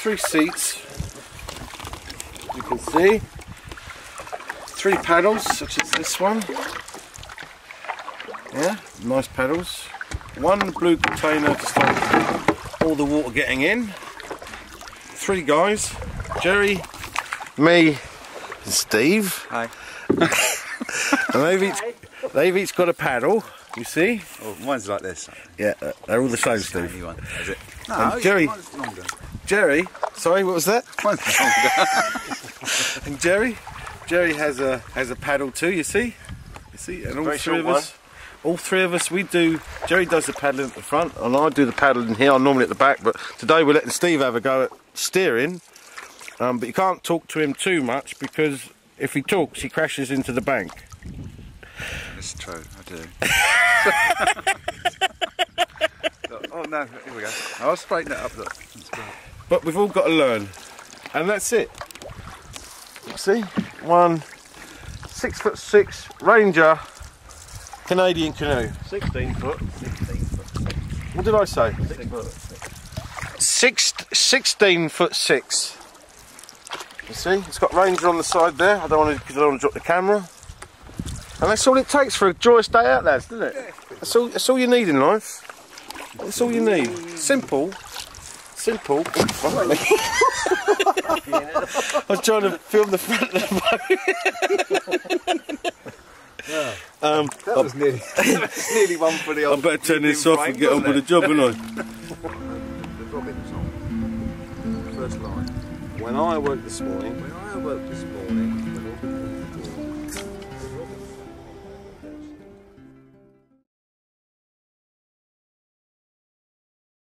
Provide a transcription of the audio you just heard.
3 seats. You can see 3 paddles, such as this one. Yeah, nice paddles. 1 blue container to stop all the water getting in. 3 guys, Jerry, me, and Steve. Hi. And they've each got a paddle. You see? Oh, mine's like this. Yeah, they're all the same, Steve. One, is it? No, And Jerry, mine's longer. Jerry, sorry, what was that? Mine's longer. And Jerry has a paddle too. You see, and all Very 3 of short us, all 3 of us, we do. Jerry does the paddling at the front, and I do the paddling here. I'm normally at the back, but today we're letting Steve have a go at steering. But you can't talk to him too much because if he talks, he crashes into the bank. It's true, I do. Oh no, here we go. I'll straighten it up. Look. But we've all got to learn, and that's it. See, 1 6'6" Ranger Canadian canoe. 16 foot. 16 foot. What did I say? 6 foot. 16'6". You see, it's got Ranger on the side there. I don't want to drop the camera. And that's all it takes for a joyous day out, lads, isn't it? That's all you need in life. That's all you need. Simple. Simple. Finally. I was trying to film the front of the boat. That was nearly one for the old. I better turn this off and get on with the job, haven't I? The Robin song. First line. When I awoke this morning,